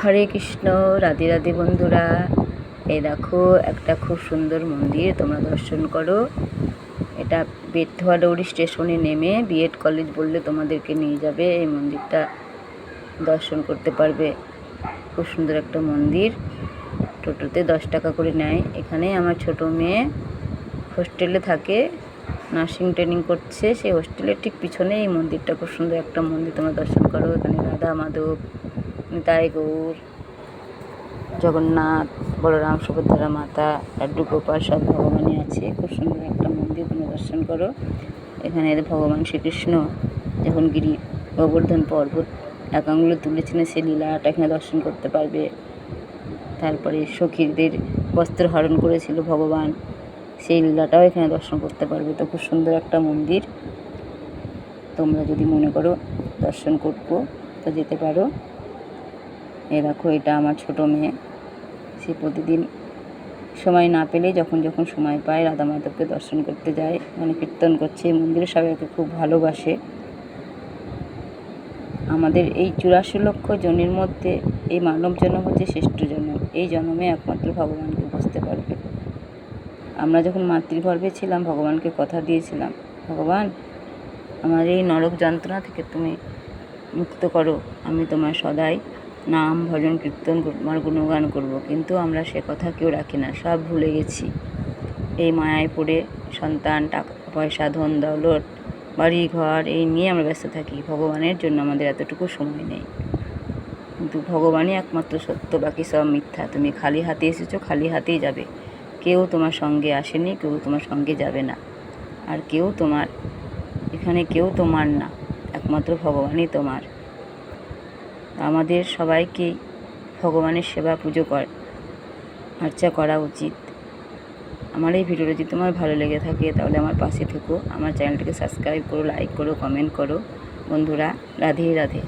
হরে কৃষ্ণ। রাধে রাধে বন্ধুরা, এই দেখো একটা খুব সুন্দর মন্দির, তোমরা দর্শন করো। এটা বেথুয়া ডৌরি স্টেশনে নেমে বিএড কলেজ বললে তোমাদেরকে নিয়ে যাবে। এই মন্দিরটা দর্শন করতে পারবে। খুব সুন্দর একটা মন্দির। টোটোতে 10 টাকা করে নেয়। এখানে আমার ছোট মেয়ে হোস্টেলে থাকে, নার্সিং ট্রেনিং করছে। সেই হোস্টেলের ঠিক পিছনে এই মন্দিরটা। খুব সুন্দর একটা মন্দির, তোমরা দর্শন করো। এখানে রাধা মাধব, নিতাই গৌর, জগন্নাথ, বলরাম, সুভদ্রা মাতা, লাড্ডু গোপাল সব ভগবানই আছে। খুব সুন্দর একটা মন্দির, তোমরা দর্শন করো। এখানে ভগবান শ্রীকৃষ্ণ যখন গিরি গোবর্ধন পর্বত এক আঙুলে তুলেছিলেন, সেই লীলাটা এখানে দর্শন করতে পারবে। তারপরে সখীদের বস্ত্র হরণ করেছিল ভগবান, সেই লীলাটাও এখানে দর্শন করতে পারবে। তো খুব সুন্দর একটা মন্দির, তোমরা যদি মনে করো দর্শন করবো তো যেতে পারো। এই দেখো, এটা আমার ছোট মেয়ে। সে প্রতিদিন সময় না পেলেই যখন যখন সময় পায় রাধা মাধবকে দর্শন করতে যায়। মানে কীর্তন করছে। এই মন্দিরে সবাইকে খুব ভালোবাসে। আমাদের এই 84 লক্ষ জনের মধ্যে এই মানব জন্ম হচ্ছে শ্রেষ্ঠ জন্ম। এই জন্মে একমাত্র ভগবানকে বুঝতে পারবে। আমরা যখন মাতৃগর্ভে ছিলাম, ভগবানকে কথা দিয়েছিলাম, ভগবান আমার এই নরক যন্ত্রণা থেকে তুমি মুক্ত করো, আমি তোমার সদাই নাম ভজন কীর্তন তোমার গুণগান করব। কিন্তু আমরা সে কথা কেউ রাখি না, সব ভুলে গেছি। এই মায়ায় পড়ে সন্তান, টাকা পয়সা, ধন দৌলত, বাড়ি ঘর এই নিয়ে আমরা ব্যস্ত থাকি। ভগবানের জন্য আমাদের এতটুকু সময় নেই। কিন্তু ভগবানই একমাত্র সত্য, বাকি সব মিথ্যা। তুমি খালি হাতে এসেছো, খালি হাতেই যাবে। কেউ তোমার সঙ্গে আসেনি, কেউ তোমার সঙ্গে যাবে না। আর কেউ তোমার এখানে কেউ তোমার না, একমাত্র ভগবানই তোমার। আমাদের সবাইকেই ভগবানের সেবা পুজো আর্চা করা উচিত। আমার এই ভিডিওটা যদি তোমার ভালো লেগে থাকে তাহলে আমার পাশে থেকো। আমার চ্যানেলটিকে সাবস্ক্রাইব করো, লাইক করো, কমেন্ট করো। বন্ধুরা, রাধে রাধে।